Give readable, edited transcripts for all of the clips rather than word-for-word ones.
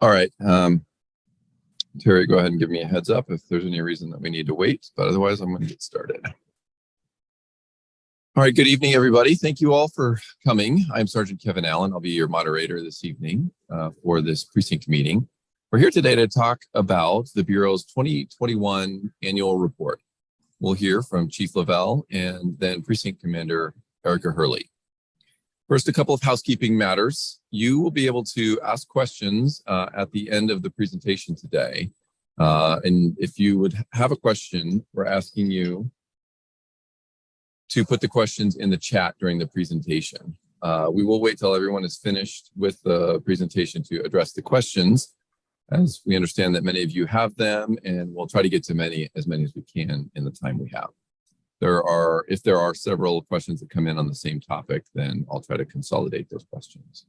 All right. Terry, go ahead and give me a heads up if there's any reason that we need to wait, but otherwise I'm going to get started. All right, good evening, everybody. Thank you all for coming. I'm Sergeant Kevin Allen. I'll be your moderator this evening for this precinct meeting. We're here today to talk about the Bureau's 2021 annual report. We'll hear from Chief Lovell and then Precinct Commander Erica Hurley. First, a couple of housekeeping matters. You will be able to ask questions at the end of the presentation today. And if you would have a question, we're asking you to put the questions in the chat during the presentation. We will wait till everyone is finished with the presentation to address the questions, as we understand that many of you have them, and we'll try to get to as many as we can in the time we have. If there are several questions that come in on the same topic, then I'll try to consolidate those questions.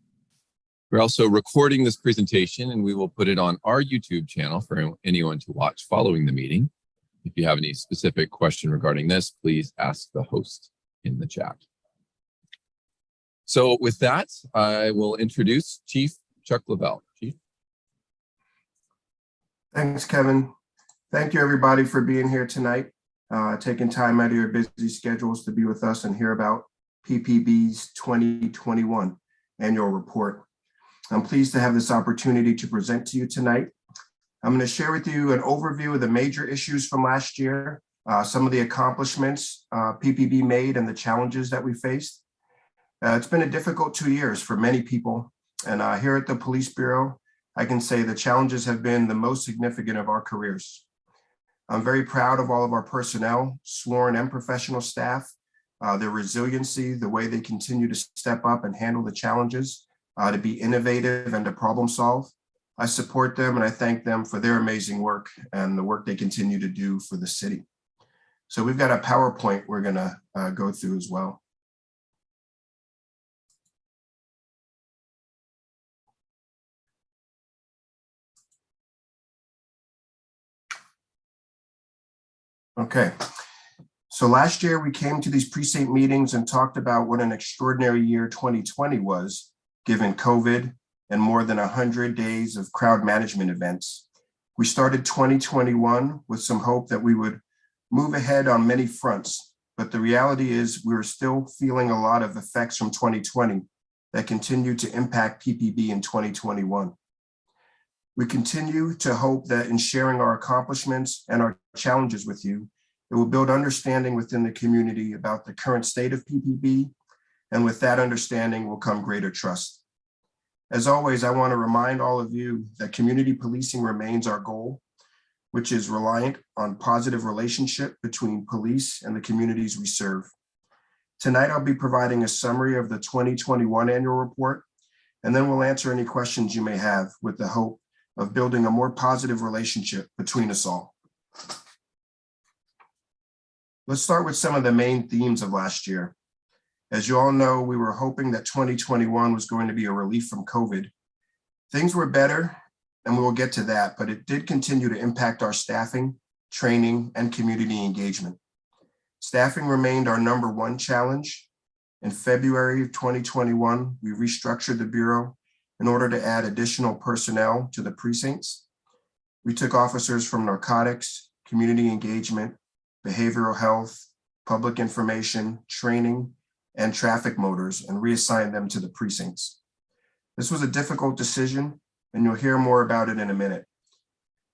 We're also recording this presentation, and we will put it on our YouTube channel for anyone to watch following the meeting. If you have any specific question regarding this, please ask the host in the chat. So with that, I will introduce Chief Chuck Labelle. Chief. Thanks, Kevin. Thank you, everybody, for being here tonight, taking time out of your busy schedules to be with us and hear about PPB's 2021 annual report. I'm pleased to have this opportunity to present to you tonight. I'm going to share with you an overview of the major issues from last year, some of the accomplishments PPB made and the challenges that we faced. It's been a difficult 2 years for many people, and here at the Police Bureau, I can say the challenges have been the most significant of our careers. I'm very proud of all of our personnel, sworn and professional staff, their resiliency, the way they continue to step up and handle the challenges, to be innovative and to problem solve. I support them and I thank them for their amazing work and the work they continue to do for the city. So we've got a PowerPoint we're going to go through as well. Okay, so last year we came to these precinct meetings and talked about what an extraordinary year 2020 was, given COVID and more than 100 days of crowd management events. We started 2021 with some hope that we would move ahead on many fronts, but the reality is we were still feeling a lot of effects from 2020 that continue to impact PPB in 2021. We continue to hope that in sharing our accomplishments and our challenges with you, it will build understanding within the community about the current state of PPB, and with that understanding will come greater trust. As always, I want to remind all of you that community policing remains our goal, which is reliant on positive relationship between police and the communities we serve. Tonight, I'll be providing a summary of the 2021 annual report, and then we'll answer any questions you may have with the hope of building a more positive relationship between us all. Let's start with some of the main themes of last year. As you all know, we were hoping that 2021 was going to be a relief from COVID. Things were better, and we will get to that, but it did continue to impact our staffing, training, and community engagement. Staffing remained our #1 challenge. In February of 2021, we restructured the Bureau in order to add additional personnel to the precincts. We took officers from narcotics, community engagement, behavioral health, public information, training, and traffic motors and reassigned them to the precincts. This was a difficult decision, and you'll hear more about it in a minute.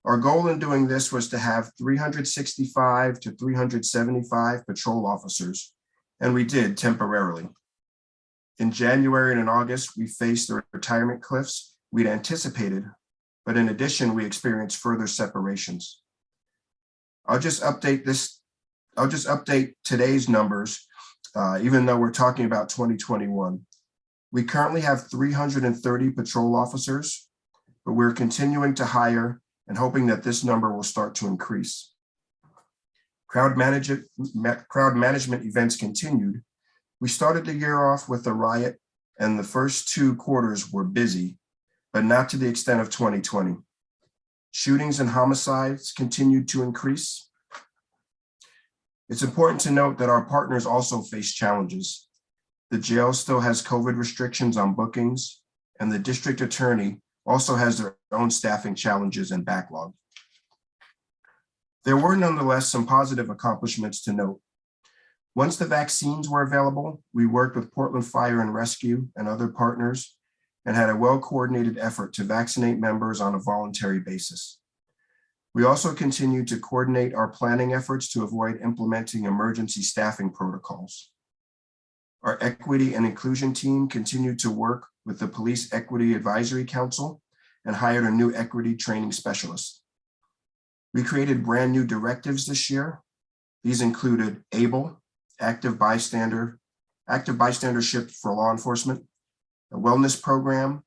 Our goal in doing this was to have 365 to 375 patrol officers, and we did temporarily. In January and in August, we faced the retirement cliffs we'd anticipated, but in addition, we experienced further separations. I'll just update today's numbers, even though we're talking about 2021. We currently have 330 patrol officers, but we're continuing to hire and hoping that this number will start to increase. Crowd management events continued. We started the year off with a riot, and the first 2 quarters were busy, but not to the extent of 2020. Shootings and homicides continued to increase. It's important to note that our partners also face challenges. The jail still has COVID restrictions on bookings, and the district attorney also has their own staffing challenges and backlog. There were nonetheless some positive accomplishments to note. Once the vaccines were available, we worked with Portland Fire and Rescue and other partners and had a well-coordinated effort to vaccinate members on a voluntary basis. We also continued to coordinate our planning efforts to avoid implementing emergency staffing protocols. Our equity and inclusion team continued to work with the Police Equity Advisory Council and hired a new equity training specialist. We created brand new directives this year. These included ABLE, active bystandership for law enforcement, a wellness program,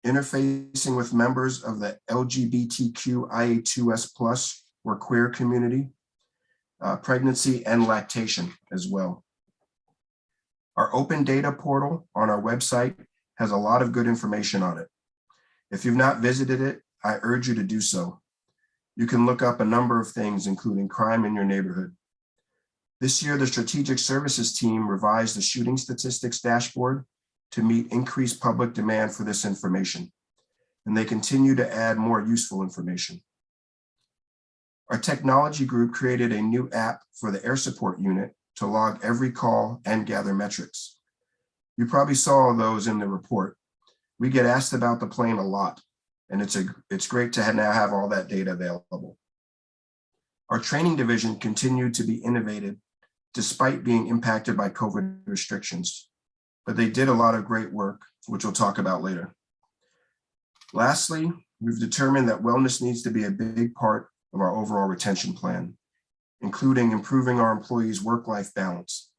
interfacing with members of the LGBTQIA2S+ or queer community, pregnancy and lactation as well. Our open data portal on our website has a lot of good information on it. If you've not visited it, I urge you to do so. You can look up a number of things, including crime in your neighborhood. This year, the Strategic Services team revised the shooting statistics dashboard to meet increased public demand for this information, and they continue to add more useful information. Our technology group created a new app for the air support unit to log every call and gather metrics. You probably saw those in the report. We get asked about the plane a lot, and it's great to now have all that data available. Our training division continued to be innovative despite being impacted by COVID restrictions, but they did a lot of great work, which we'll talk about later. Lastly, we've determined that wellness needs to be a big part of our overall retention plan, including improving our employees' work-life balance.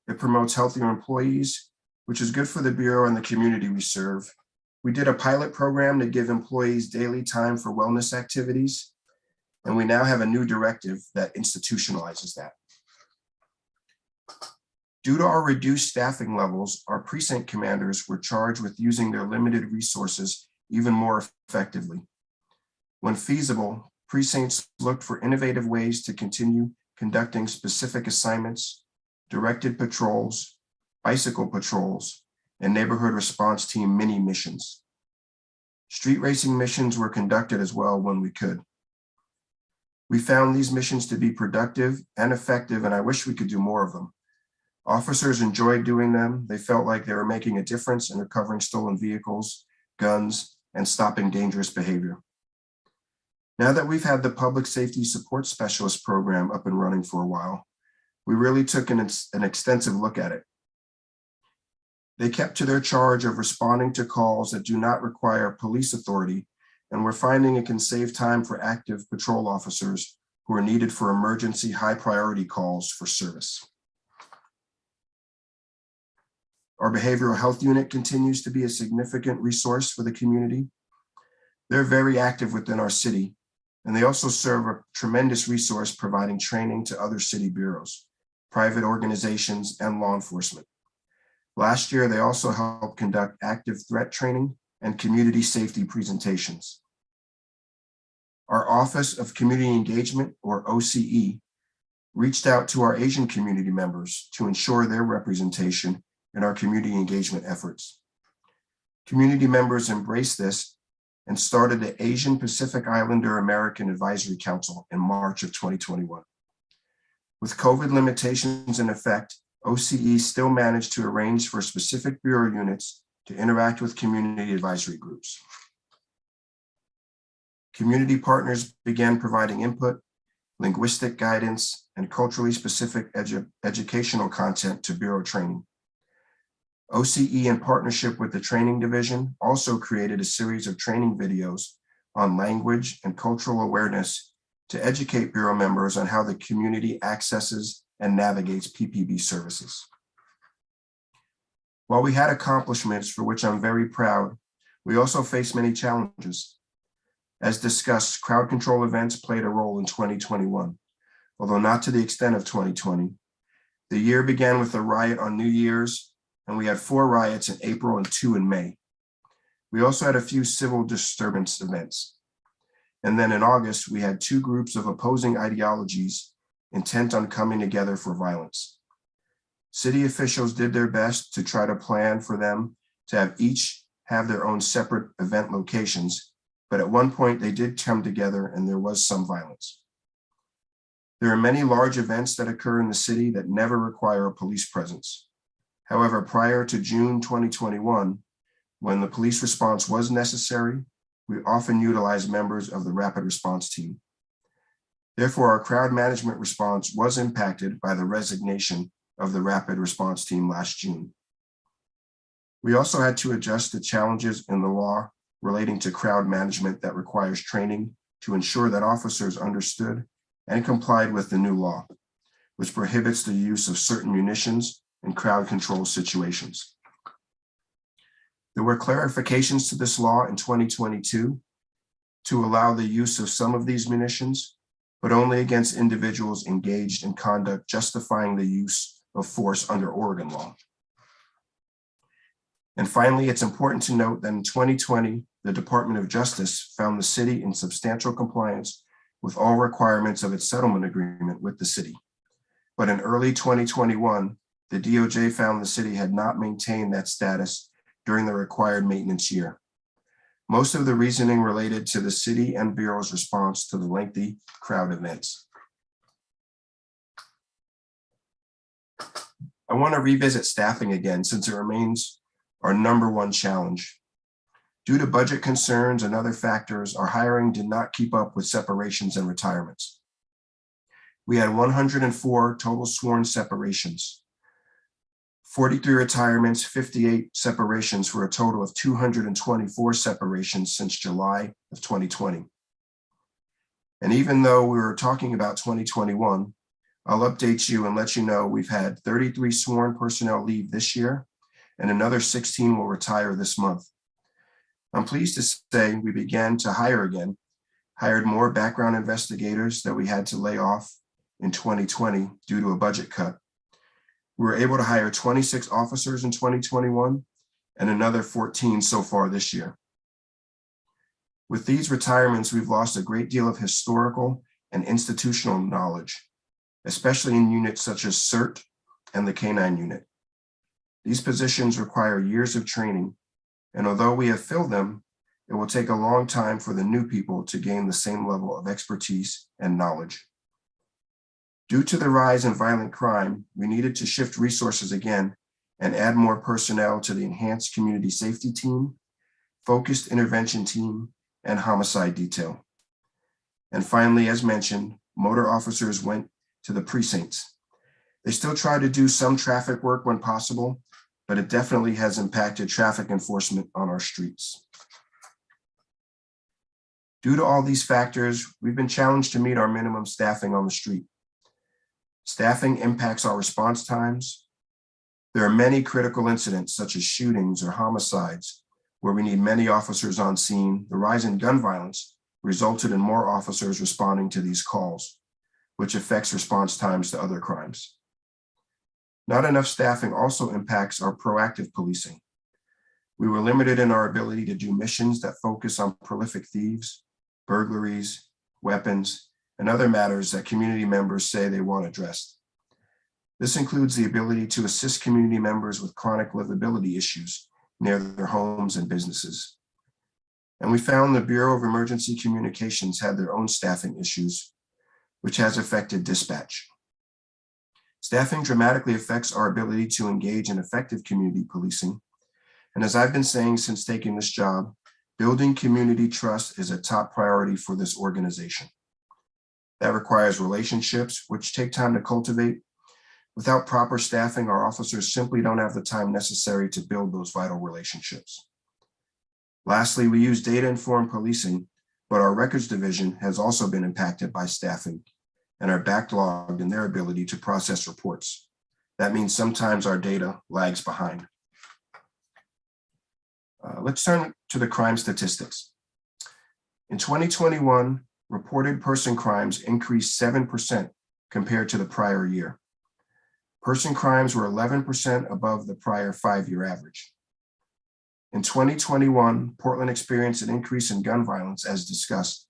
It promotes healthier employees, which is good for the Bureau and the community we serve. We did a pilot program to give employees daily time for wellness activities, and we now have a new directive that institutionalizes that. Due to our reduced staffing levels, our precinct commanders were charged with using their limited resources even more effectively. When feasible, precincts looked for innovative ways to continue conducting specific assignments, directed patrols, bicycle patrols, and neighborhood response team mini missions. Street racing missions were conducted as well when we could. We found these missions to be productive and effective, and I wish we could do more of them. Officers enjoyed doing them. They felt like they were making a difference in recovering stolen vehicles, guns, and stopping dangerous behavior. Now that we've had the Public Safety Support Specialist program up and running for a while, we really took an extensive look at it. They kept to their charge of responding to calls that do not require police authority, and we're finding it can save time for active patrol officers who are needed for emergency high priority calls for service. Our behavioral health unit continues to be a significant resource for the community. They're very active within our city, and they also serve a tremendous resource providing training to other city bureaus, private organizations, and law enforcement. Last year, they also helped conduct active threat training and community safety presentations. Our Office of Community Engagement, or OCE, reached out to our Asian community members to ensure their representation in our community engagement efforts. Community members embraced this and started the Asian Pacific Islander American Advisory Council in March of 2021. With COVID limitations in effect, OCE still managed to arrange for specific bureau units to interact with community advisory groups. Community partners began providing input, linguistic guidance, and culturally specific educational content to bureau training. OCE, in partnership with the training division, also created a series of training videos on language and cultural awareness to educate bureau members on how the community accesses and navigates PPB services. While we had accomplishments for which I'm very proud, we also faced many challenges. As discussed, crowd control events played a role in 2021, although not to the extent of 2020. The year began with a riot on New Year's, and we had 4 riots in April and 2 in May. We also had a few civil disturbance events. And then in August, we had 2 groups of opposing ideologies intent on coming together for violence. City officials did their best to try to plan for them to have each have their own separate event locations, but at one point they did come together and there was some violence. There are many large events that occur in the city that never require a police presence. However, prior to June 2021, when the police response was necessary, we often utilized members of the rapid response team. Therefore, our crowd management response was impacted by the resignation of the rapid response team last June. We also had to adjust the challenges in the law relating to crowd management that requires training to ensure that officers understood and complied with the new law, which prohibits the use of certain munitions in crowd control situations. There were clarifications to this law in 2022 to allow the use of some of these munitions, but only against individuals engaged in conduct justifying the use of force under Oregon law. And finally, it's important to note that in 2020, the Department of Justice found the city in substantial compliance with all requirements of its settlement agreement with the city. But in early 2021, the DOJ found the city had not maintained that status during the required maintenance year. Most of the reasoning related to the city and Bureau's response to the lengthy crowd events. I want to revisit staffing again since it remains our #1 challenge. Due to budget concerns and other factors, our hiring did not keep up with separations and retirements. We had 104 total sworn separations, 43 retirements, 58 separations for a total of 224 separations since July of 2020. And even though we were talking about 2021, I'll update you and let you know we've had 33 sworn personnel leave this year, and another 16 will retire this month. I'm pleased to say we began to hire again, hired more background investigators that we had to lay off in 2020 due to a budget cut. We were able to hire 26 officers in 2021 and another 14 so far this year. With these retirements, we've lost a great deal of historical and institutional knowledge, especially in units such as CERT and the K-9 unit. These positions require years of training, and although we have filled them, it will take a long time for the new people to gain the same level of expertise and knowledge. Due to the rise in violent crime, we needed to shift resources again and add more personnel to the enhanced community safety team, focused intervention team, and homicide detail. And finally, as mentioned, motor officers went to the precincts. They still try to do some traffic work when possible, but it definitely has impacted traffic enforcement on our streets. Due to all these factors, we've been challenged to meet our minimum staffing on the street. Staffing impacts our response times. There are many critical incidents such as shootings or homicides where we need many officers on scene. The rise in gun violence resulted in more officers responding to these calls, which affects response times to other crimes. Not enough staffing also impacts our proactive policing. We were limited in our ability to do missions that focus on prolific thieves, burglaries, weapons, and other matters that community members say they want addressed. This includes the ability to assist community members with chronic livability issues near their homes and businesses. And we found the Bureau of Emergency Communications had their own staffing issues, which has affected dispatch. Staffing dramatically affects our ability to engage in effective community policing. And as I've been saying since taking this job, building community trust is a top priority for this organization. That requires relationships, which take time to cultivate. Without proper staffing, our officers simply don't have the time necessary to build those vital relationships. Lastly, we use data-informed policing, but our records division has also been impacted by staffing and are backlogged in their ability to process reports. That means sometimes our data lags behind. Let's turn to the crime statistics. In 2021, reported person crimes increased 7% compared to the prior year. Person crimes were 11% above the prior 5-year average. In 2021, Portland experienced an increase in gun violence as discussed.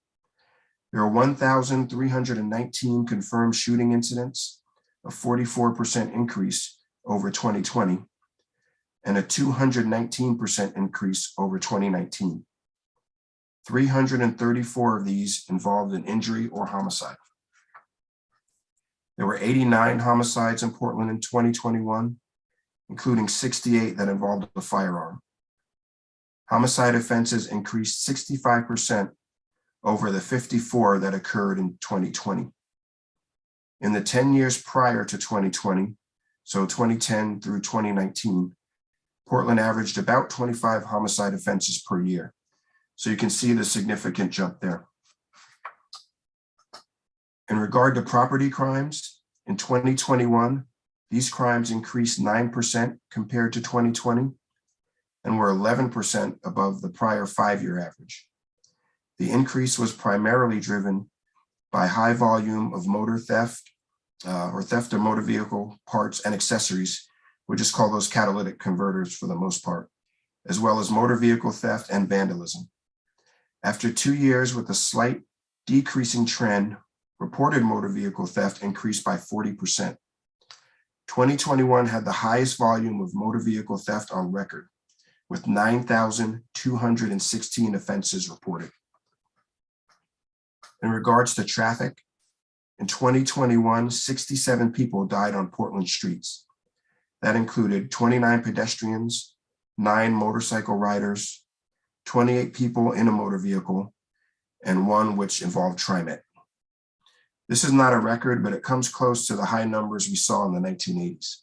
There are 1,319 confirmed shooting incidents, a 44% increase over 2020. and a 219% increase over 2019. 334 of these involved an injury or homicide. There were 89 homicides in Portland in 2021, including 68 that involved a firearm. Homicide offenses increased 65% over the 54 that occurred in 2020. In the 10 years prior to 2020, so 2010 through 2019, Portland averaged about 25 homicide offenses per year. So you can see the significant jump there. In regard to property crimes, in 2021, these crimes increased 9% compared to 2020 and were 11% above the prior 5-year average. The increase was primarily driven by high volume of motor theft or theft of motor vehicle parts and accessories. We just call those catalytic converters for the most part, as well as motor vehicle theft and vandalism. After 2 years with a slight decreasing trend, reported motor vehicle theft increased by 40%. 2021 had the highest volume of motor vehicle theft on record, with 9,216 offenses reported. In regards to traffic, in 2021, 67 people died on Portland streets. That included 29 pedestrians, 9 motorcycle riders, 28 people in a motor vehicle, and 1 which involved TriMet. This is not a record, but it comes close to the high numbers we saw in the 1980s.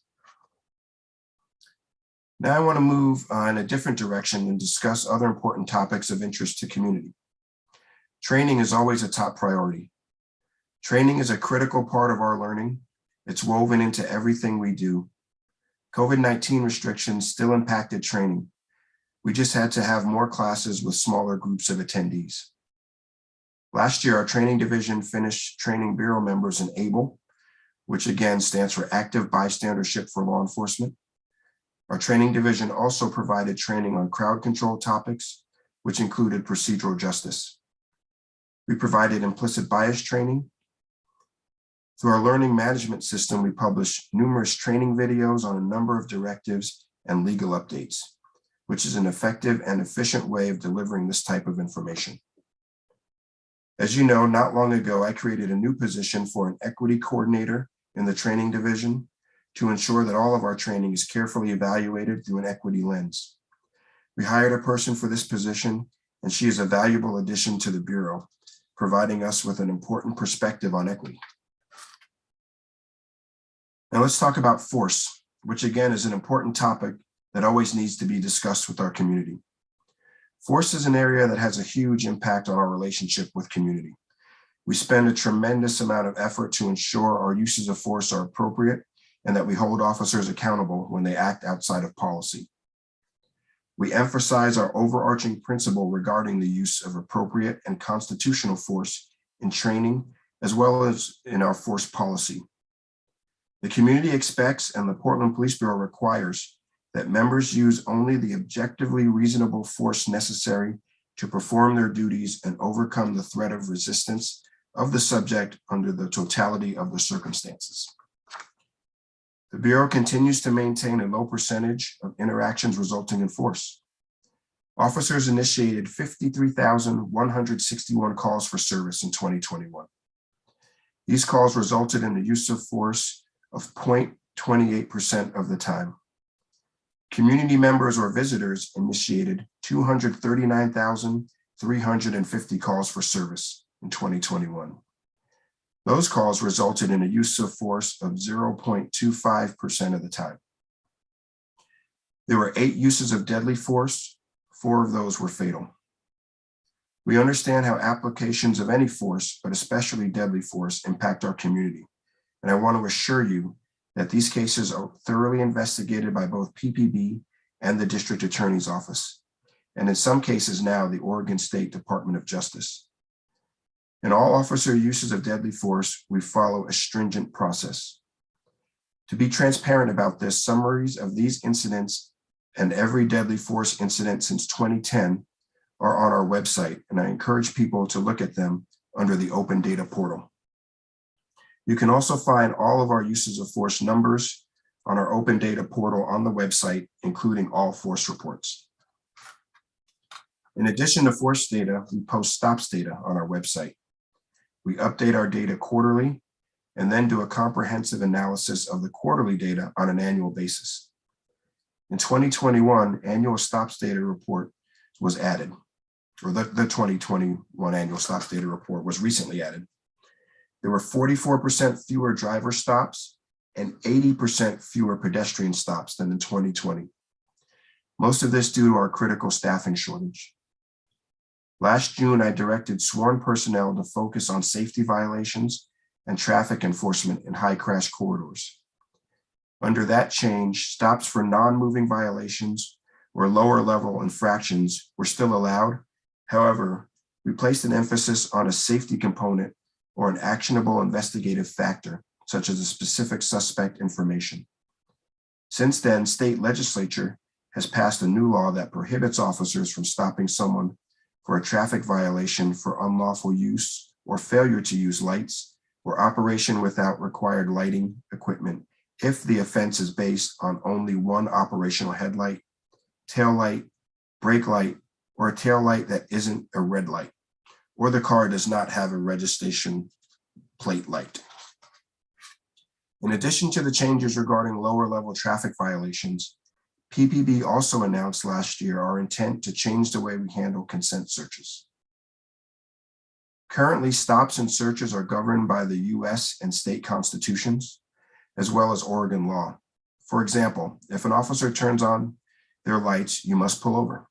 Now I want to move in a different direction and discuss other important topics of interest to community. Training is always a top priority. Training is a critical part of our learning. It's woven into everything we do. COVID-19 restrictions still impacted training. We just had to have more classes with smaller groups of attendees. Last year, our training division finished training Bureau members in ABLE, which again stands for Active Bystandership for Law Enforcement. Our training division also provided training on crowd control topics, which included procedural justice. We provided implicit bias training. Through our learning management system, we published numerous training videos on a number of directives and legal updates, which is an effective and efficient way of delivering this type of information. As you know, not long ago, I created a new position for an equity coordinator in the training division to ensure that all of our training is carefully evaluated through an equity lens. We hired a person for this position, and she is a valuable addition to the Bureau, providing us with an important perspective on equity. Now let's talk about force, which again is an important topic that always needs to be discussed with our community. Force is an area that has a huge impact on our relationship with community. We spend a tremendous amount of effort to ensure our uses of force are appropriate and that we hold officers accountable when they act outside of policy. We emphasize our overarching principle regarding the use of appropriate and constitutional force in training, as well as in our force policy. The community expects and the Portland Police Bureau requires that members use only the objectively reasonable force necessary to perform their duties and overcome the threat of resistance of the subject under the totality of the circumstances. The Bureau continues to maintain a low percentage of interactions resulting in force. Officers initiated 53,161 calls for service in 2021. These calls resulted in the use of force of 0.28% of the time. Community members or visitors initiated 239,350 calls for service in 2021. Those calls resulted in a use of force of 0.25% of the time. There were 8 uses of deadly force. 4 of those were fatal. We understand how applications of any force, but especially deadly force, impact our community. And I want to assure you that these cases are thoroughly investigated by both PPB and the District Attorney's Office, and in some cases now, the Oregon State Department of Justice. In all officer uses of deadly force, we follow a stringent process. To be transparent about this, summaries of these incidents and every deadly force incident since 2010 are on our website, and I encourage people to look at them under the Open Data portal. You can also find all of our uses of force numbers, on our open data portal on the website, including all force reports. In addition to force data, we post stops data on our website. We update our data quarterly and then do a comprehensive analysis of the quarterly data on an annual basis. In 2021, annual stops data report was added, or the 2021 annual stops data report was recently added. There were 44% fewer driver stops and 80% fewer pedestrian stops than in 2020. Most of this due to our critical staffing shortage. Last June, I directed sworn personnel to focus on safety violations and traffic enforcement in high crash corridors. Under that change, stops for non-moving violations or lower level infractions were still allowed. However, we placed an emphasis on a safety component or an actionable investigative factor, such as a specific suspect information. Since then, state legislature has passed a new law that prohibits officers from stopping someone for a traffic violation for unlawful use or failure to use lights or operation without required lighting equipment if the offense is based on only one operational headlight, tail light, brake light, or a tail light that isn't a red light, or the car does not have a registration plate light. In addition to the changes regarding lower level traffic violations, PPB also announced last year our intent to change the way we handle consent searches. Currently, stops and searches are governed by the US and state constitutions, as well as Oregon law. For example, if an officer turns on their lights, you must pull over.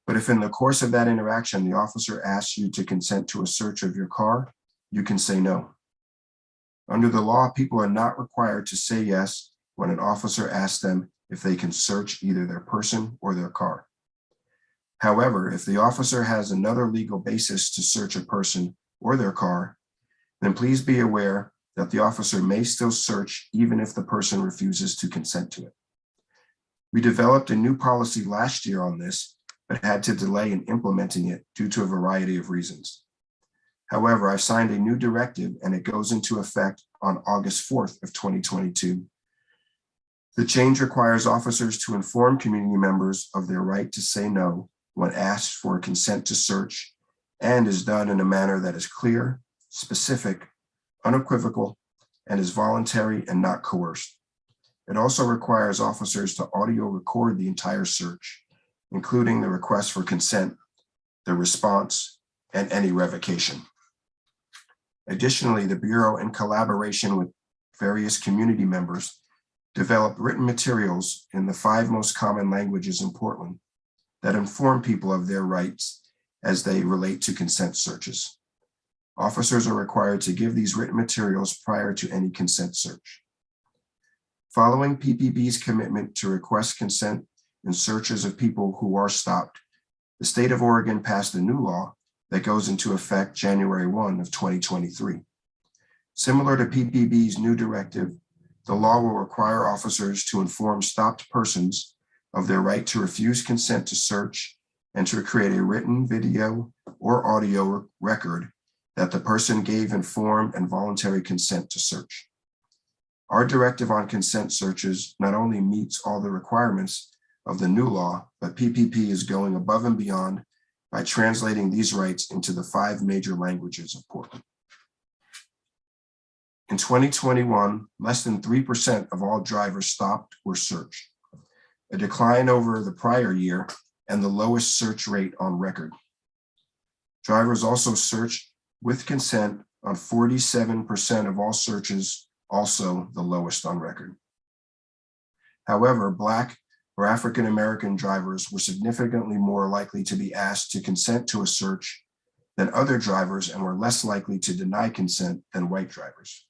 But if in the course of that interaction, the officer asks you to consent to a search of your car, you can say no. Under the law, people are not required to say yes when an officer asks them if they can search either their person or their car. However, if the officer has another legal basis to search a person or their car, then please be aware that the officer may still search even if the person refuses to consent to it. We developed a new policy last year on this, but had to delay in implementing it due to a variety of reasons. However, I've signed a new directive and it goes into effect on August 4th of 2022. The change requires officers to inform community members of their right to say no when asked for consent to search and is done in a manner that is clear, specific, unequivocal, and is voluntary and not coerced. It also requires officers to audio record the entire search, including the request for consent, the response, and any revocation. Additionally, the Bureau, in collaboration with various community members, developed written materials in the 5 most common languages in Portland that inform people of their rights as they relate to consent searches. Officers are required to give these written materials prior to any consent search. Following PPB's commitment to request consent in searches of people who are stopped, the state of Oregon passed a new law that goes into effect January 1 of 2023. Similar to PPB's new directive, the law will require officers to inform stopped persons of their right to refuse consent to search and to create a written video or audio record that the person gave informed and voluntary consent to search. Our directive on consent searches not only meets all the requirements of the new law, but PPP is going above and beyond by translating these rights into the 5 major languages of Portland. In 2021, less than 3% of all drivers stopped or searched, a decline over the prior year and the lowest search rate on record. Drivers also searched with consent on 47% of all searches, also the lowest on record. However, Black or African-American drivers were significantly more likely to be asked to consent to a search than other drivers and were less likely to deny consent than white drivers.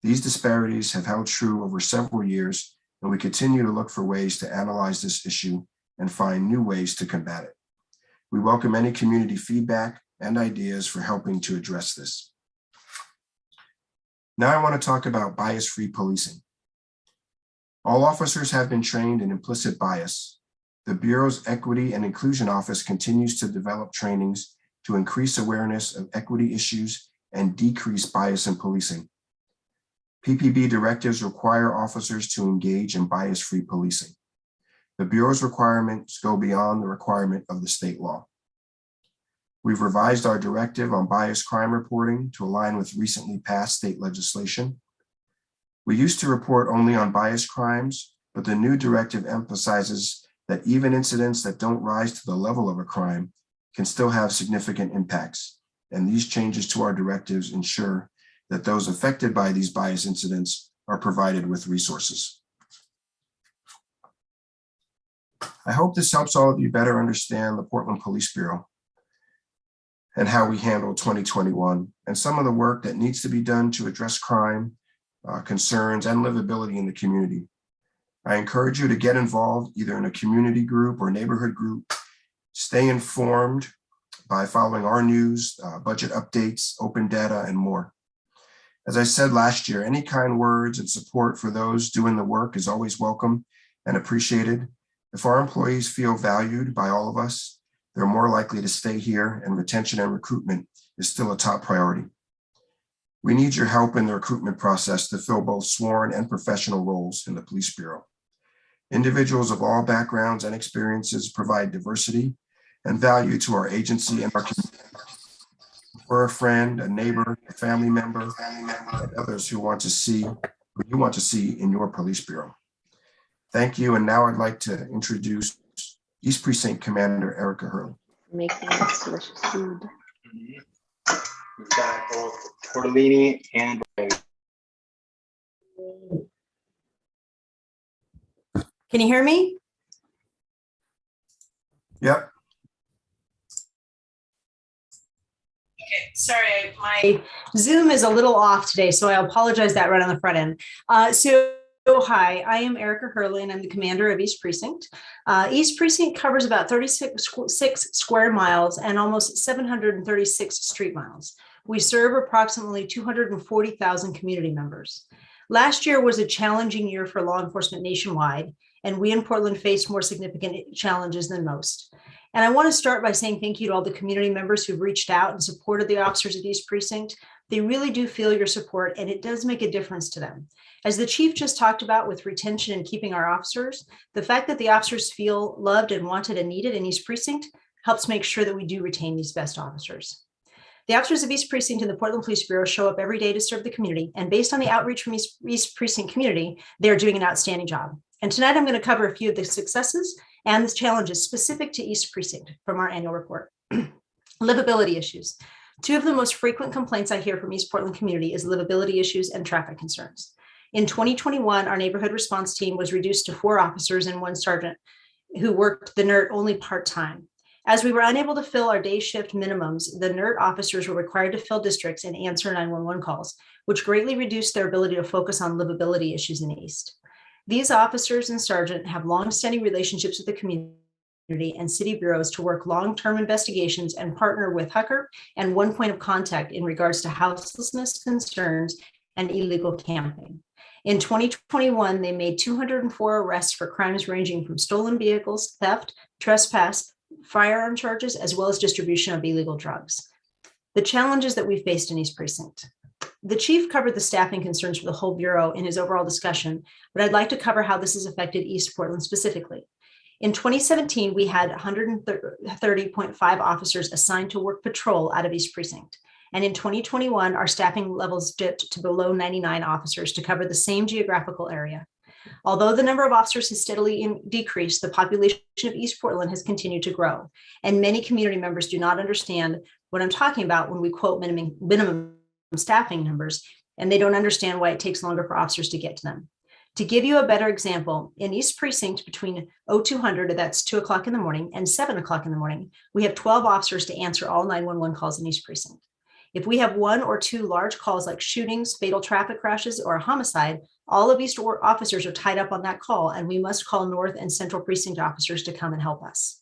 These disparities have held true over several years, and we continue to look for ways to analyze this issue and find new ways to combat it. We welcome any community feedback and ideas for helping to address this. Now I want to talk about bias-free policing. All officers have been trained in implicit bias. The Bureau's Equity and Inclusion Office continues to develop trainings to increase awareness of equity issues and decrease bias in policing. PPB directives require officers to engage in bias-free policing. The Bureau's requirements go beyond the requirement of the state law. We've revised our directive on bias crime reporting to align with recently passed state legislation. We used to report only on bias crimes, but the new directive emphasizes that even incidents that don't rise to the level of a crime can still have significant impacts. And these changes to our directives ensure that those affected by these bias incidents are provided with resources. I hope this helps all of you better understand the Portland Police Bureau and how we handle 2021 and some of the work that needs to be done to address crime, concerns, and livability in the community. I encourage you to get involved either in a community group or neighborhood group. Stay informed by following our news, budget updates, open data, and more. As I said last year, any kind words and support for those doing the work is always welcome and appreciated. If our employees feel valued by all of us, they're more likely to stay here, and retention and recruitment is still a top priority. We need your help in the recruitment process to fill both sworn and professional roles in the Police Bureau. Individuals of all backgrounds and experiences provide diversity and value to our agency and our community. For a friend, a neighbor, a family member, and others who want to see what you want to see in your Police Bureau. Thank you. And now I'd like to introduce East Precinct Commander Erica Hurley. Making this delicious food. We've got both tortellini and Can you hear me? Yep. Okay, sorry, my Zoom is a little off today, so I apologize that right on the front end. Hi, I am Erica Hurley, and I'm the commander of East Precinct. East Precinct covers about 36 square miles and almost 736 street miles. We serve approximately 240,000 community members. Last year was a challenging year for law enforcement nationwide, and we in Portland faced more significant challenges than most. And I want to start by saying thank you to all the community members who've reached out and supported the officers at East Precinct. They really do feel your support, and it does make a difference to them. As the chief just talked about with retention and keeping our officers, the fact that the officers feel loved and wanted and needed in East Precinct helps make sure that we do retain these best officers. The officers of East Precinct and the Portland Police Bureau show up every day to serve the community, and based on the outreach from East Precinct community, they're doing an outstanding job. And tonight I'm going to cover a few of the successes and the challenges specific to East Precinct from our annual report. Livability issues. Two of the most frequent complaints I hear from East Portland community is livability issues and traffic concerns. In 2021, our neighborhood response team was reduced to 4 officers and 1 sergeant who worked the NERT only part-time. As we were unable to fill our day shift minimums, the NERT officers were required to fill districts and answer 911 calls, which greatly reduced their ability to focus on livability issues in the East. These officers and sergeant have long-standing relationships with the community and city bureaus to work long-term investigations and partner with Hucker and one point of contact in regards to houselessness concerns and illegal camping. In 2021, they made 204 arrests for crimes ranging from stolen vehicles, theft, trespass, firearm charges, as well as distribution of illegal drugs. The challenges that we faced in East Precinct. The chief covered the staffing concerns for the whole bureau in his overall discussion, but I'd like to cover how this has affected East Portland specifically. In 2017, we had 130.5 officers assigned to work patrol out of East Precinct. And in 2021, our staffing levels dipped to below 99 officers to cover the same geographical area. Although the number of officers has steadily decreased, the population of East Portland has continued to grow. And many community members do not understand what I'm talking about when we quote minimum staffing numbers, and they don't understand why it takes longer for officers to get to them. To give you a better example, in East Precinct between 0200, that's 2 o'clock in the morning, and 7 o'clock in the morning, we have 12 officers to answer all 911 calls in East Precinct. If we have 1 or 2 large calls like shootings, fatal traffic crashes, or a homicide, all of East officers are tied up on that call, and we must call North and Central Precinct officers to come and help us.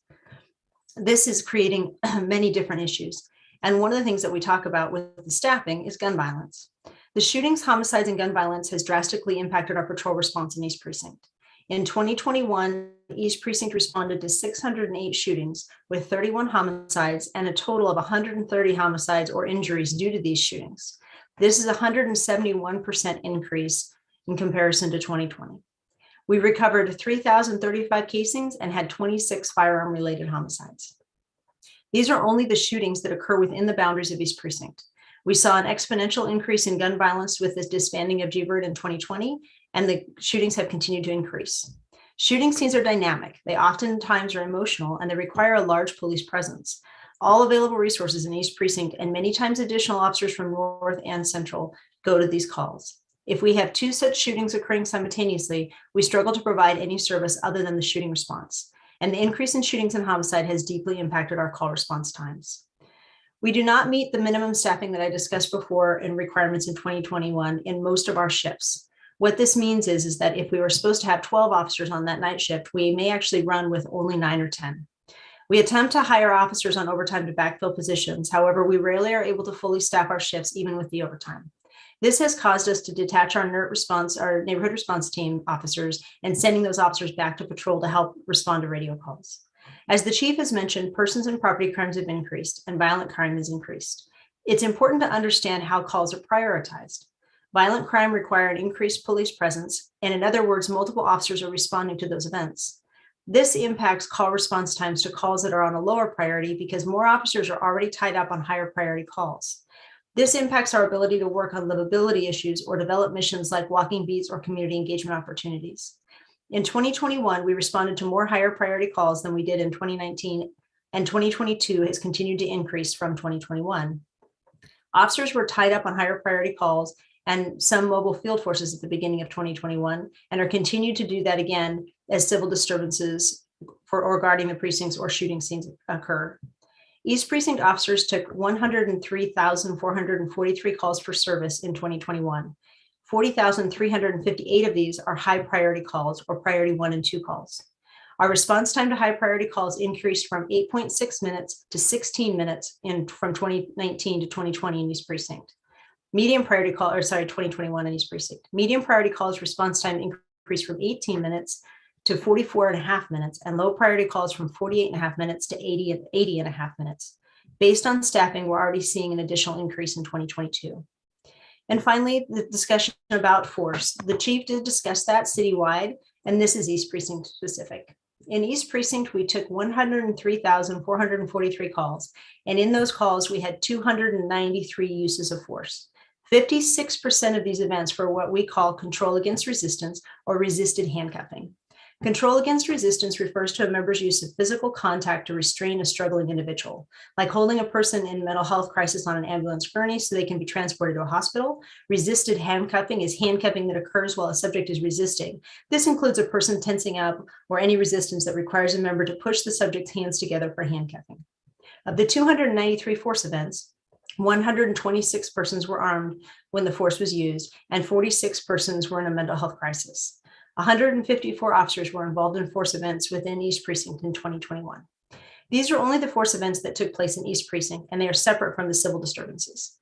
This is creating many different issues. And one of the things that we talk about with the staffing is gun violence. The shootings, homicides, and gun violence has drastically impacted our patrol response in East Precinct. In 2021, East Precinct responded to 608 shootings with 31 homicides and a total of 130 homicides or injuries due to these shootings. This is a 171% increase in comparison to 2020. We recovered 3,035 casings and had 26 firearm-related homicides. These are only the shootings that occur within the boundaries of East Precinct. We saw an exponential increase in gun violence with the disbanding of GBIRD in 2020, and the shootings have continued to increase. Shooting scenes are dynamic. They oftentimes are emotional, and they require a large police presence. All available resources in East Precinct and many times additional officers from North and Central go to these calls. If we have 2 such shootings occurring simultaneously, we struggle to provide any service other than the shooting response. And the increase in shootings and homicide has deeply impacted our call response times. We do not meet the minimum staffing that I discussed before in requirements in 2021 in most of our shifts. What this means is that if we were supposed to have 12 officers on that night shift, we may actually run with only 9 or 10. We attempt to hire officers on overtime to backfill positions. However, we rarely are able to fully staff our shifts, even with the overtime. This has caused us to detach our neighborhood response team officers and sending those officers back to patrol to help respond to radio calls. As the chief has mentioned, persons and property crimes have increased and violent crime has increased. It's important to understand how calls are prioritized. Violent crime require an increased police presence, and in other words, multiple officers are responding to those events. This impacts call response times to calls that are on a lower priority because more officers are already tied up on higher priority calls. This impacts our ability to work on livability issues or develop missions like walking beats or community engagement opportunities. In 2021, we responded to more higher priority calls than we did in 2019, and 2022 has continued to increase from 2021. Officers were tied up on higher priority calls and some mobile field forces at the beginning of 2021 and are continued to do that again as civil disturbances or guarding the precincts or shooting scenes occur. East Precinct officers took 103,443 calls for service in 2021. 40,358 of these are high priority calls or priority 1 and 2 calls. Our response time to high priority calls increased from 8.6 minutes to 16 minutes from 2019 to 2020 in East Precinct. 2021 in East Precinct. Medium priority calls response time increased from 18 minutes to 44.5 minutes, and low priority calls from 48.5 minutes to 80.5 minutes. Based on staffing, we're already seeing an additional increase in 2022. And finally, the discussion about force. The chief did discuss that citywide, and this is East Precinct specific. In East Precinct, we took 103,443 calls, and in those calls, we had 293 uses of force. 56% of these events were what we call control against resistance or resisted handcuffing. Control against resistance refers to a member's use of physical contact to restrain a struggling individual, like holding a person in mental health crisis on an ambulance gurney so they can be transported to a hospital. Resisted handcuffing is handcuffing that occurs while a subject is resisting. This includes a person tensing up or any resistance that requires a member to push the subject's hands together for handcuffing. Of the 293 force events, 126 persons were armed when the force was used, and 46 persons were in a mental health crisis. 154 officers were involved in force events within East Precinct in 2021. These are only the force events that took place in East Precinct, and they are separate from the civil disturbances.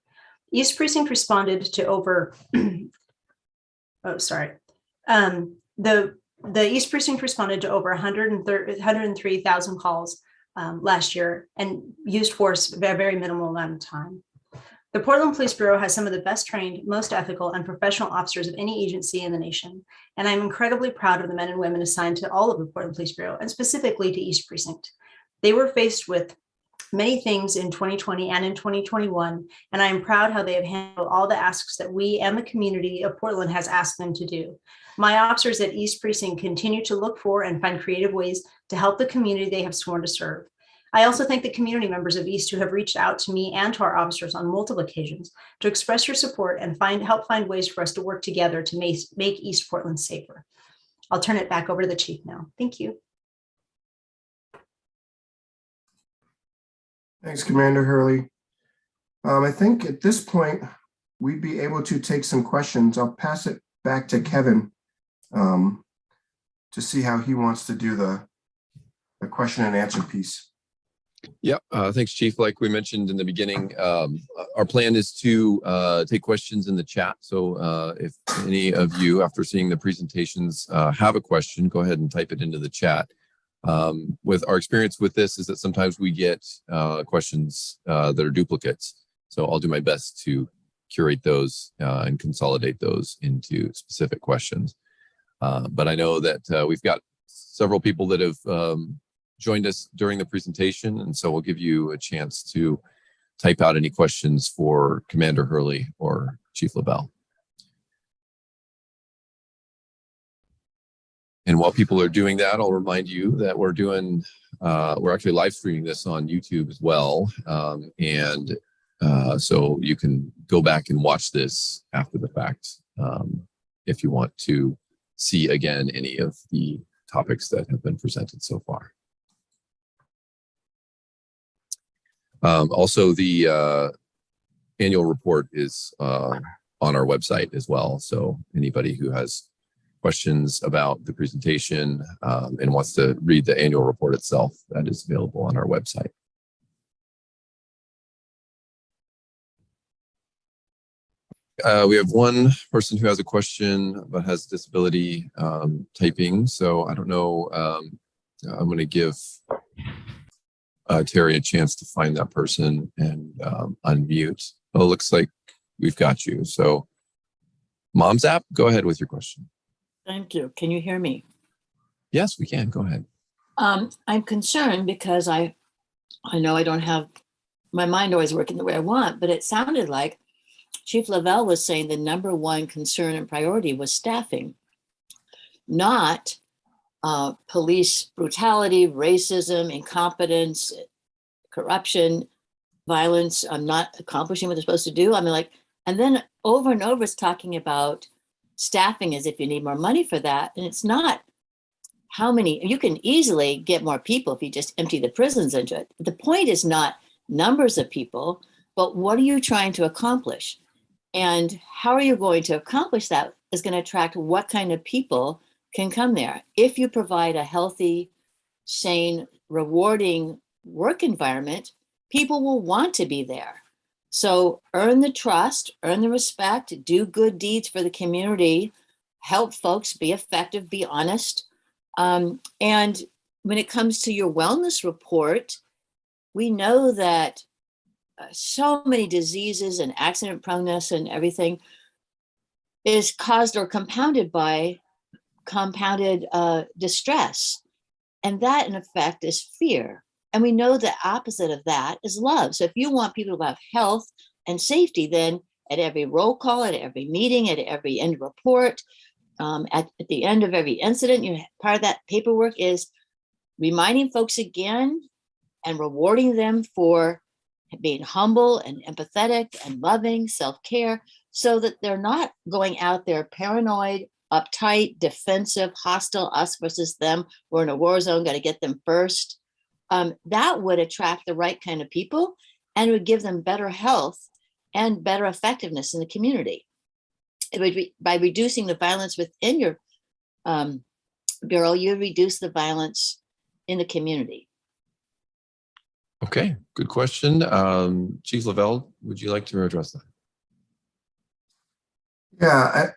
East Precinct responded to over, the East Precinct responded to over 103,000 calls last year and used force a very minimal amount of time. The Portland Police Bureau has some of the best trained, most ethical, and professional officers of any agency in the nation, and I'm incredibly proud of the men and women assigned to all of the Portland Police Bureau, and specifically to East Precinct. They were faced with many things in 2020 and in 2021, and I am proud how they have handled all the asks that we and the community of Portland has asked them to do. My officers at East Precinct continue to look for and find creative ways to help the community they have sworn to serve. I also thank the community members of East who have reached out to me and to our officers on multiple occasions to express your support and help find ways for us to work together to make East Portland safer. I'll turn it back over to the chief now. Thank you. Thanks, Commander Hurley. I think at this point, we'd be able to take some questions. I'll pass it back to Kevin to see how he wants to do the question and answer piece. Yep. Thanks, Chief. Like we mentioned in the beginning, our plan is to take questions in the chat. So if any of you, after seeing the presentations, have a question, go ahead and type it into the chat. With our experience with this is that sometimes we get questions that are duplicates. So I'll do my best to curate those and consolidate those into specific questions. But I know that we've got several people that have joined us during the presentation, and so we'll give you a chance to type out any questions for Commander Hurley or Chief Labelle. And while people are doing that, I'll remind you that we're actually live streaming this on YouTube as well. So you can go back and watch this after the fact if you want to see again any of the topics that have been presented so far. Also, the annual report is on our website as well. So anybody who has questions about the presentation and wants to read the annual report itself, that is available on our website. We have one person who has a question but has disability typing. So I don't know, I'm going to give Terry a chance to find that person and unmute. Oh, looks like we've got you. So Mom's app, go ahead with your question. Thank you. Can you hear me? Yes, we can. Go ahead. I'm concerned because I know I don't have my mind always working the way I want, but it sounded like Chief Lovell was saying the number one concern and priority was staffing, not police brutality, racism, incompetence, corruption, violence. I'm not accomplishing what they're supposed to do. I mean, like, and then over and over it's talking about staffing as if you need more money for that. And it's not how many, you can easily get more people if you just empty the prisons into it. The point is not numbers of people, but what are you trying to accomplish? And how are you going to accomplish that is going to attract what kind of people can come there. If you provide a healthy, sane, rewarding work environment, people will want to be there. So earn the trust, earn the respect, do good deeds for the community, help folks be effective, be honest. And when it comes to your wellness report, we know that so many diseases and accident proneness and everything is caused or compounded by compounded distress. And that in effect is fear. And we know the opposite of that is love. So if you want people to have health and safety, then at every roll call, at every meeting, at every end report, at the end of every incident, part of that paperwork is reminding folks again and rewarding them for being humble and empathetic and loving, self-care, so that they're not going out there paranoid, uptight, defensive, hostile, us versus them. We're in a war zone, got to get them first. That would attract the right kind of people and would give them better health and better effectiveness in the community. It would be, by reducing the violence within your bureau, you reduce the violence in the community. Okay, good question. Chief Lovell, would you like to address that? Yeah,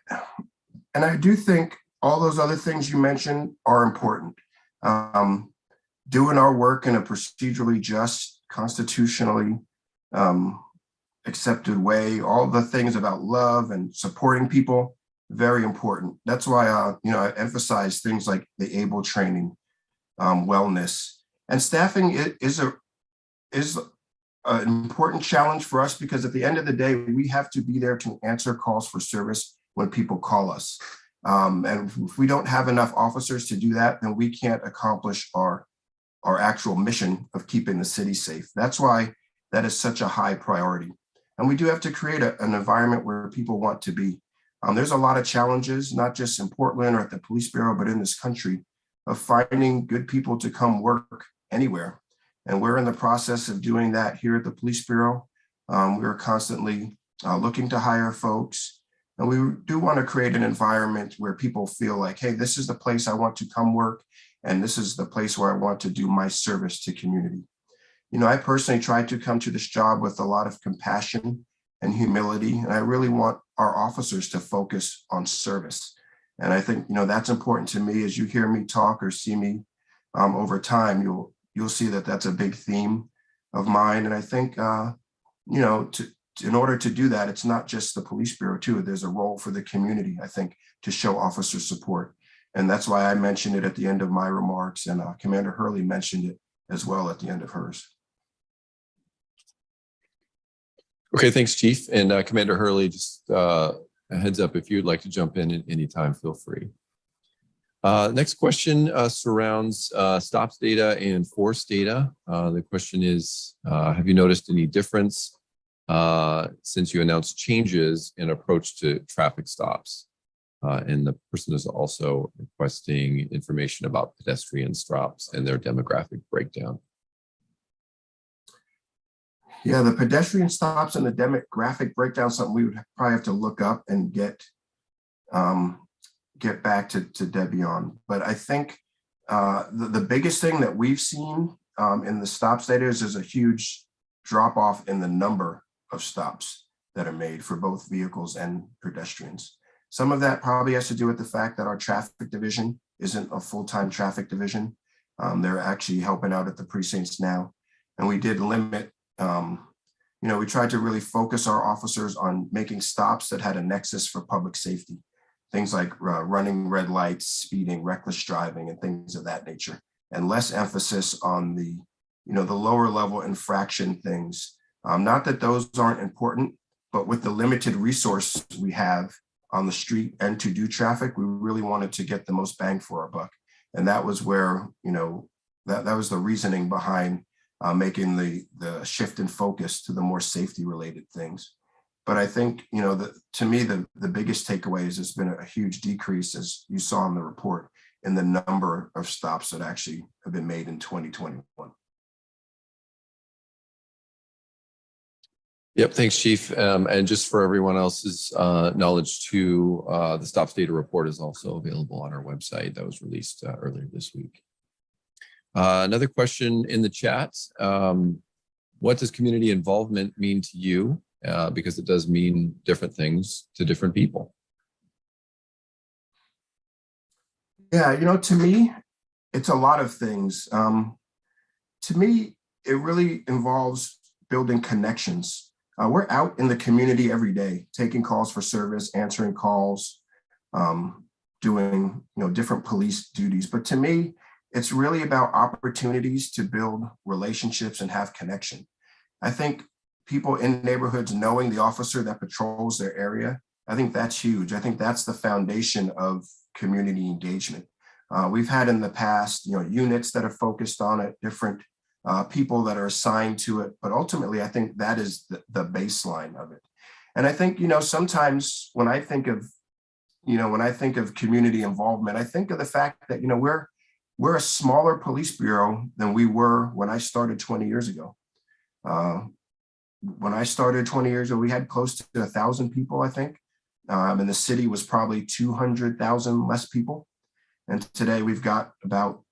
and I do think all those other things you mentioned are important. Doing our work in a procedurally just, constitutionally accepted way, all the things about love and supporting people, very important. That's why I emphasize things like the ABLE training, wellness, and staffing is an important challenge for us, because at the end of the day, we have to be there to answer calls for service when people call us. And if we don't have enough officers to do that, then we can't accomplish our actual mission of keeping the city safe. That's why that is such a high priority. And we do have to create an environment where people want to be. There's a lot of challenges, not just in Portland or at the police bureau, but in this country, of finding good people to come work anywhere. And we're in the process of doing that here at the police bureau. We're constantly looking to hire folks. And we do want to create an environment where people feel like, hey, this is the place I want to come work. And this is the place where I want to do my service to community. I personally tried to come to this job with a lot of compassion and humility. And I really want our officers to focus on service. And I think, that's important to me. As you hear me talk or see me over time, you'll see that that's a big theme of mine. And I think, in order to do that, it's not just the police bureau too. There's a role for the community, I think, to show officer support. And that's why I mentioned it at the end of my remarks, and Commander Hurley mentioned it as well at the end of hers. Okay, thanks, Chief. And Commander Hurley, just a heads up, if you'd like to jump in at any time, feel free. Next question surrounds stops data and force data. The question is, have you noticed any difference since you announced changes in approach to traffic stops? And the person is also requesting information about pedestrian stops and their demographic breakdown. Yeah, the pedestrian stops and the demographic breakdown, something we would probably have to look up and get back to Debbie on. But I think the biggest thing that we've seen in the stops data is there's a huge drop off in the number of stops that are made for both vehicles and pedestrians. Some of that probably has to do with the fact that our traffic division isn't a full-time traffic division. They're actually helping out at the precincts now. And we did limit, we tried to really focus our officers on making stops that had a nexus for public safety. Things like running red lights, speeding, reckless driving, and things of that nature. And less emphasis on the lower level infraction things. Not that those aren't important, but with the limited resources we have on the street and to do traffic, we really wanted to get the most bang for our buck. And that was where, that was the reasoning behind making the shift in focus to the more safety related things. But I think, to me, the biggest takeaway is there's been a huge decrease, as you saw in the report, in the number of stops that actually have been made in 2021. Yep, thanks, Chief. And just for everyone else's knowledge too, the stops data report is also available on our website that was released earlier this week. Another question in the chat. What does community involvement mean to you? Because it does mean different things to different people. Yeah, to me, it's a lot of things. To me, it really involves building connections. We're out in the community every day, taking calls for service, answering calls, doing different police duties. But to me, it's really about opportunities to build relationships and have connection. I think people in neighborhoods knowing the officer that patrols their area, I think that's huge. I think that's the foundation of community engagement. We've had in the past, units that are focused on it, different people that are assigned to it, but ultimately, I think that is the baseline of it. And I think, sometimes when I think of, community involvement, I think of the fact that, we're a smaller police bureau than we were when I started 20 years ago. When I started 20 years ago, we had close to 1,000 people, I think. And the city was probably 200,000 less people. And today we've got about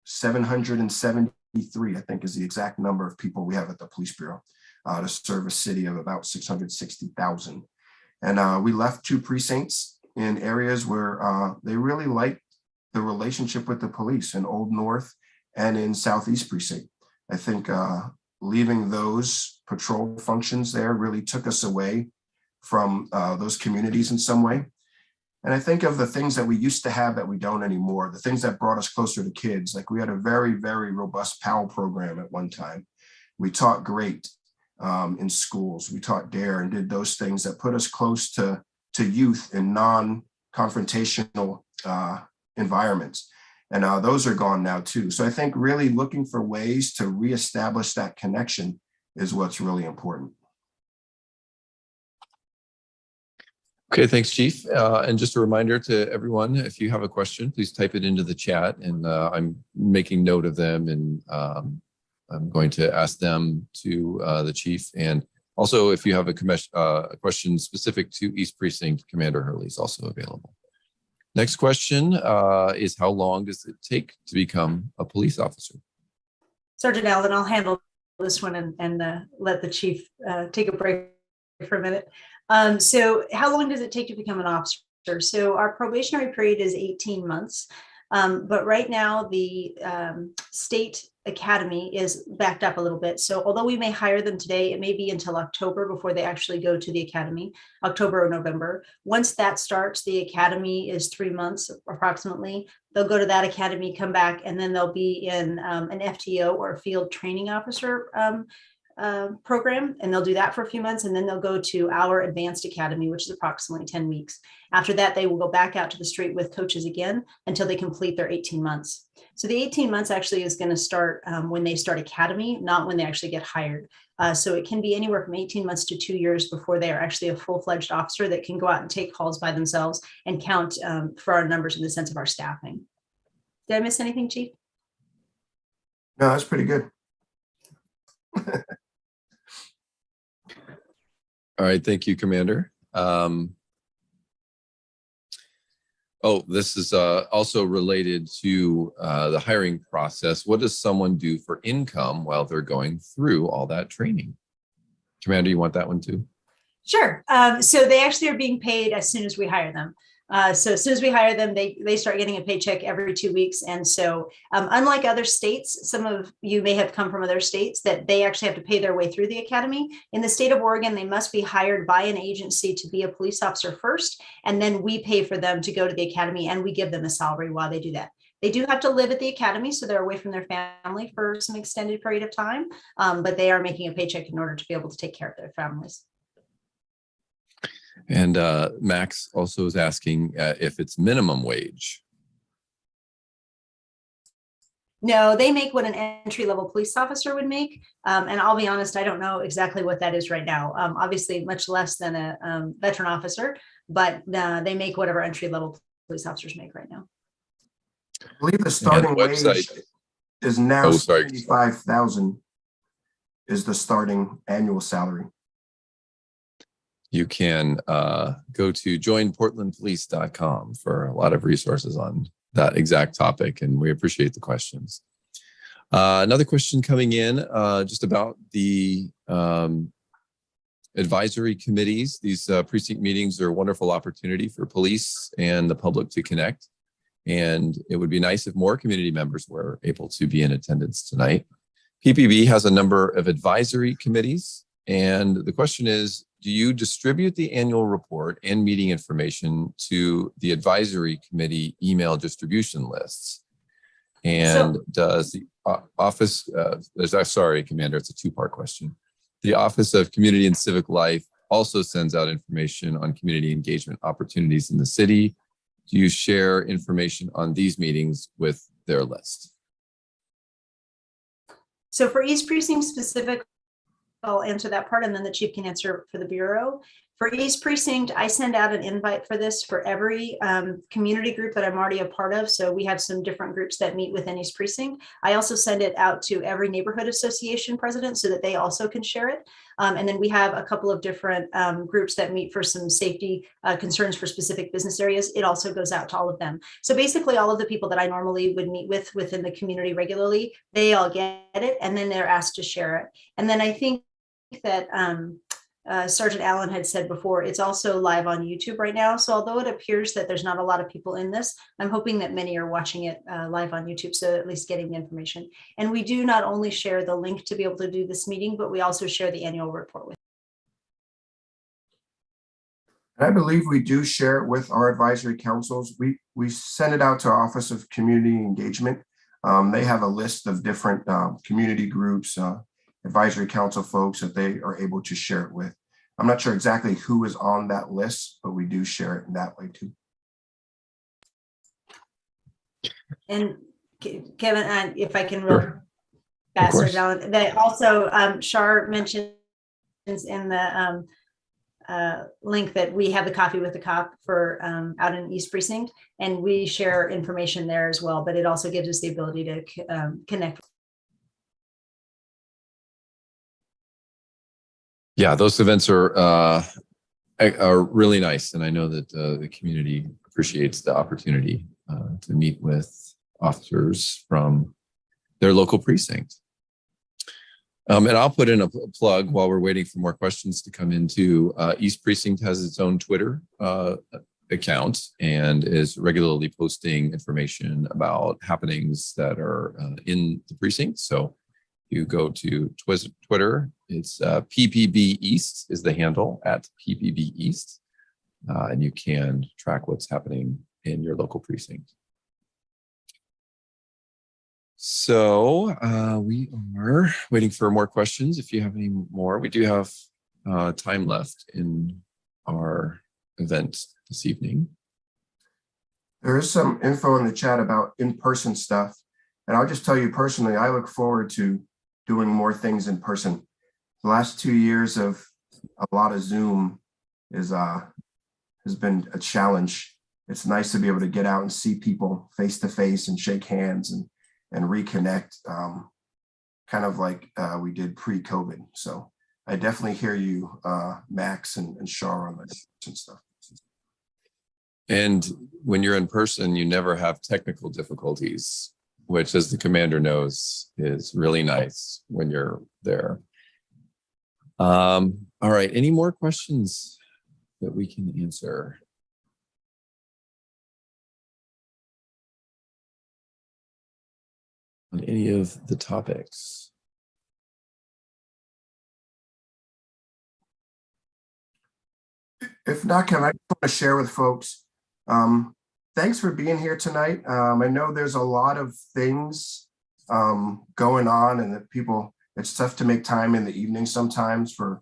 773, I think is the exact number of people we have at the police bureau to serve a city of about 660,000. And we left 2 precincts in areas where they really liked the relationship with the police in Old North and in Southeast Precinct. I think leaving those patrol functions there really took us away from those communities in some way. And I think of the things that we used to have that we don't anymore, the things that brought us closer to kids. Like we had a very, very robust PAL program at one time. We taught great in schools. We taught DARE and did those things that put us close to youth in non-confrontational environments. And those are gone now too. So I think really looking for ways to reestablish that connection is what's really important. Okay, thanks, Chief. And just a reminder to everyone, if you have a question, please type it into the chat, and I'm making note of them, and I'm going to ask them to the Chief. And also, if you have a question specific to East Precinct, Commander Hurley is also available. Next question is, how long does it take to become a police officer? Sergeant Allen, I'll handle this one and let the Chief take a break for a minute. So how long does it take to become an officer? So our probationary period is 18 months. But right now, the state academy is backed up a little bit. So although we may hire them today, it may be until October before they actually go to the academy, October or November. Once that starts, the academy is 3 months approximately. They'll go to that academy, come back, and then they'll be in an FTO or a field training officer program, and they'll do that for a few months, and then they'll go to our advanced academy, which is approximately 10 weeks. After that, they will go back out to the street with coaches again until they complete their 18 months. So the 18 months actually is going to start when they start academy, not when they actually get hired. So it can be anywhere from 18 months to 2 years before they are actually a full-fledged officer that can go out and take calls by themselves and count for our numbers in the sense of our staffing. Did I miss anything, Chief? No, that's pretty good. All right, thank you, Commander. This is also related to the hiring process. What does someone do for income while they're going through all that training? Commander, you want that one too? Sure. So they actually are being paid as soon as we hire them. So as soon as we hire them, they start getting a paycheck every 2 weeks. And so unlike other states, some of you may have come from other states that they actually have to pay their way through the academy. In the state of Oregon, they must be hired by an agency to be a police officer first, and then we pay for them to go to the academy, and we give them a salary while they do that. They do have to live at the academy, so they're away from their family for some extended period of time, but they are making a paycheck in order to be able to take care of their families. And Max also is asking if it's minimum wage. No, they make what an entry-level police officer would make. And I'll be honest, I don't know exactly what that is right now. Obviously, much less than a veteran officer, but they make whatever entry-level police officers make right now. I believe the starting wage is now $75,000 is the starting annual salary. You can go to joinportlandpolice.com for a lot of resources on that exact topic, and we appreciate the questions. Another question coming in just about the advisory committees. These precinct meetings are a wonderful opportunity for police and the public to connect, and it would be nice if more community members were able to be in attendance tonight. PPB has a number of advisory committees, and the question is, do you distribute the annual report and meeting information to the advisory committee email distribution lists? And does the office, sorry, Commander, it's a two-part question. The Office of Community and Civic Life also sends out information on community engagement opportunities in the city. Do you share information on these meetings with their list? So for East Precinct specific, I'll answer that part, and then the chief can answer for the Bureau. For East Precinct, I send out an invite for this for every community group that I'm already a part of. So we have some different groups that meet within East Precinct. I also send it out to every neighborhood association president so that they also can share it. And then we have a couple of different groups that meet for some safety concerns for specific business areas. It also goes out to all of them. So basically all of the people that I normally would meet with within the community regularly, they all get it, and then they're asked to share it. And then I think that Sergeant Allen had said before, it's also live on YouTube right now. So although it appears that there's not a lot of people in this, I'm hoping that many are watching it live on YouTube, so at least getting the information. And we do not only share the link to be able to do this meeting, but we also share the annual report with. I believe we do share it with our advisory councils. We send it out to our Office of Community Engagement. They have a list of different community groups, advisory council folks that they are able to share it with. I'm not sure exactly who is on that list, but we do share it in that way too. And Kevin, if I can Sure. pass down, that also Shar mentions in the link that we have the Coffee with the Cop for out in East Precinct, and we share information there as well, but it also gives us the ability to connect. Yeah, those events are really nice, and I know that the community appreciates the opportunity to meet with officers from their local precinct. And I'll put in a plug while we're waiting for more questions to come into. East Precinct has its own Twitter account and is regularly posting information about happenings that are in the precinct. So you go to Twitter, it's PPB East is the handle at PPB East, and you can track what's happening in your local precinct. So we are waiting for more questions. If you have any more, we do have time left in our event this evening. There is some info in the chat about in-person stuff. And I'll just tell you personally, I look forward to doing more things in person. The last 2 years of a lot of Zoom has been a challenge. It's nice to be able to get out and see people face to face and shake hands and reconnect, kind of like we did pre-COVID. So I definitely hear you, Max and Shar, on this and stuff. And when you're in person, you never have technical difficulties, which, as the commander knows, is really nice when you're there. All right, any more questions that we can answer? On any of the topics? If not, Kevin, I just want to share with folks, thanks for being here tonight. I know there's a lot of things going on, and that people, it's tough to make time in the evening sometimes for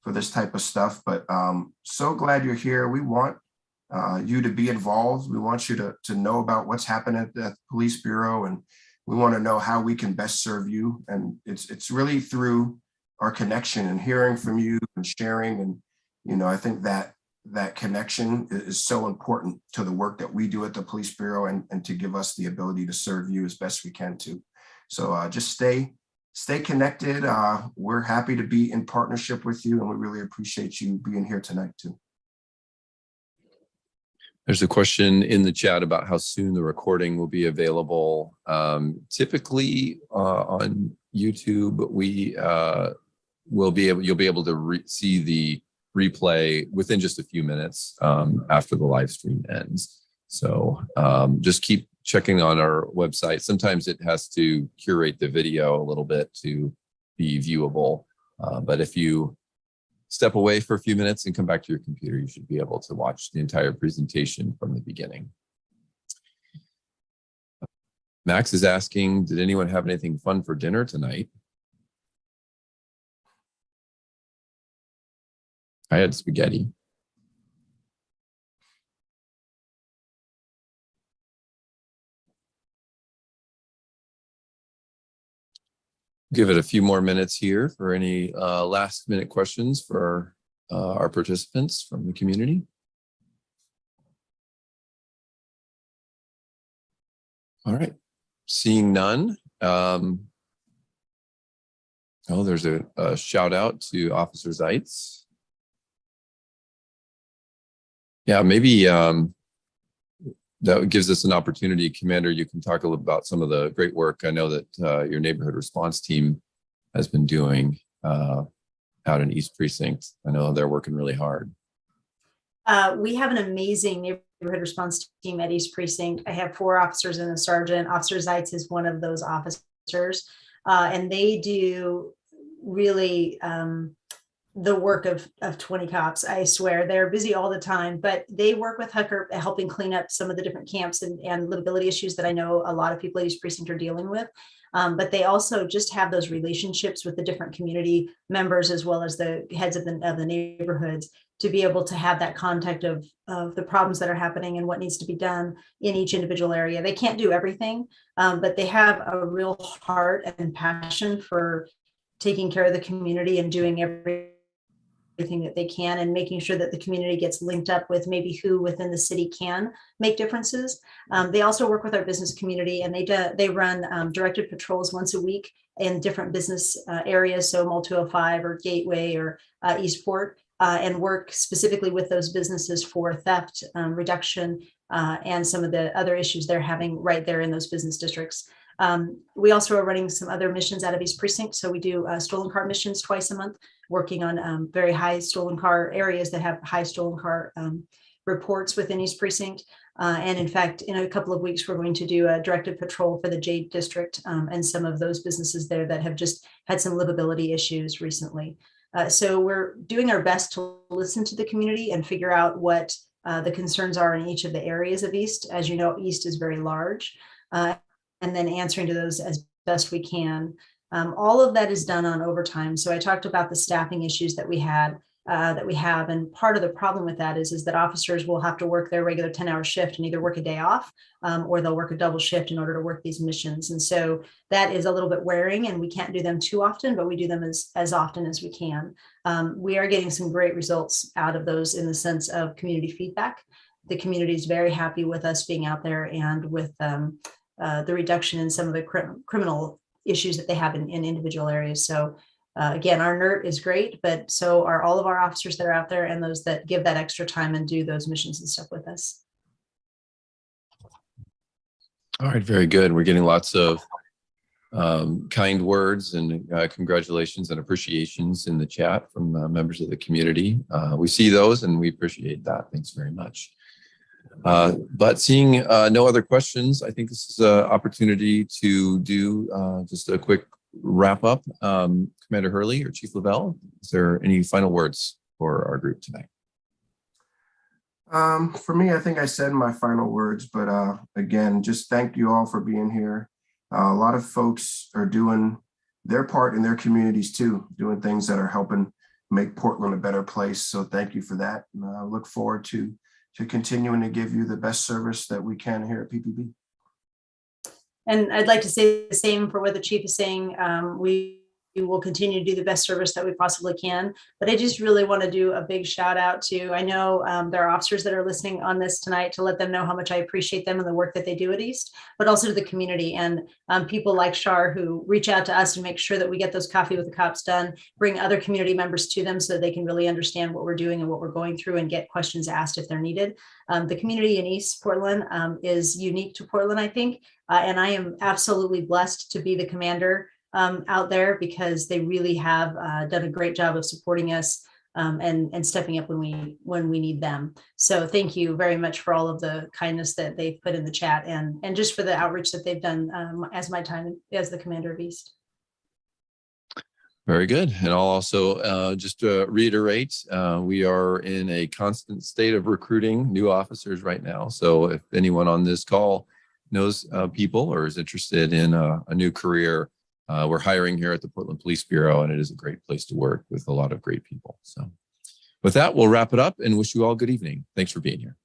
this type of stuff, but so glad you're here. We want you to be involved. We want you to know about what's happening at the Police Bureau, and we want to know how we can best serve you. And it's really through our connection and hearing from you and sharing. And, you know, I think that connection is so important to the work that we do at the Police Bureau, and to give us the ability to serve you as best we can too. So just stay connected. We're happy to be in partnership with you, and we really appreciate you being here tonight too. There's a question in the chat about how soon the recording will be available. Typically on YouTube, you'll be able to see the replay within just a few minutes after the live stream ends. So just keep checking on our website. Sometimes it has to curate the video a little bit to be viewable. But if you step away for a few minutes and come back to your computer, you should be able to watch the entire presentation from the beginning. Max is asking, did anyone have anything fun for dinner tonight? I had spaghetti. Give it a few more minutes here for any last minute questions for our participants from the community. All right, seeing none. Oh, there's a shout out to Officer Zeitz. Yeah, maybe that gives us an opportunity. Commander, you can talk a little about some of the great work I know that your neighborhood response team has been doing out in East Precinct. I know they're working really hard. We have an amazing neighborhood response team at East Precinct. I have 4 officers and a sergeant. Officer Zeitz is one of those officers, and they do really the work of 20 cops. I swear they're busy all the time, but they work with Hucker helping clean up some of the different camps and livability issues that I know a lot of people at East Precinct are dealing with. But they also just have those relationships with the different community members, as well as the heads of the neighborhoods, to be able to have that contact of the problems that are happening and what needs to be done in each individual area. They can't do everything, but they have a real heart and passion for taking care of the community and doing everything that they can, and making sure that the community gets linked up with maybe who within the city can make differences. They also work with our business community, and they run directed patrols once a week in different business areas, so Mall 205 or Gateway or Eastport, and work specifically with those businesses for theft reduction and some of the other issues they're having right there in those business districts. We also are running some other missions out of East Precinct. So we do stolen car missions twice a month, working on very high stolen car areas that have high stolen car reports within East Precinct. And in fact, in a couple of weeks, we're going to do a directed patrol for the Jade District and some of those businesses there that have just had some livability issues recently. So we're doing our best to listen to the community and figure out what the concerns are in each of the areas of East. As you know, East is very large, and then answering to those as best we can. All of that is done on overtime. So I talked about the staffing issues that we have, and part of the problem with that is that officers will have to work their regular 10-hour shift and either work a day off or they'll work a double shift in order to work these missions. And so that is a little bit wearing, and we can't do them too often, but we do them as often as we can. We are getting some great results out of those in the sense of community feedback. The community is very happy with us being out there and with the reduction in some of the criminal issues that they have in individual areas. So again, our NERT is great, but so are all of our officers that are out there and those that give that extra time and do those missions and stuff with us. All right, very good. We're getting lots of kind words and congratulations and appreciations in the chat from members of the community. We see those and we appreciate that. Thanks very much. But seeing no other questions, I think this is an opportunity to do just a quick wrap up. Commander Hurley or Chief Labelle, is there any final words for our group tonight? For me, I think I said my final words, but again, just thank you all for being here. A lot of folks are doing their part in their communities too, doing things that are helping make Portland a better place. So thank you for that. And I look forward to continuing to give you the best service that we can here at PPB. And I'd like to say the same for what the chief is saying. We will continue to do the best service that we possibly can. But I just really want to do a big shout out to, I know there are officers that are listening on this tonight, to let them know how much I appreciate them and the work that they do at East, but also to the community and people like Shar who reach out to us and make sure that we get those coffee with the cops done, bring other community members to them so that they can really understand what we're doing and what we're going through and get questions asked if they're needed. The community in East Portland is unique to Portland, I think. And I am absolutely blessed to be the commander out there because they really have done a great job of supporting us and stepping up when we need them. So thank you very much for all of the kindness that they've put in the chat and just for the outreach that they've done as my time as the commander of East. Very good. And I'll also just reiterate, we are in a constant state of recruiting new officers right now. So if anyone on this call knows people or is interested in a new career, we're hiring here at the Portland Police Bureau, and it is a great place to work with a lot of great people. So with that, we'll wrap it up and wish you all good evening. Thanks for being here.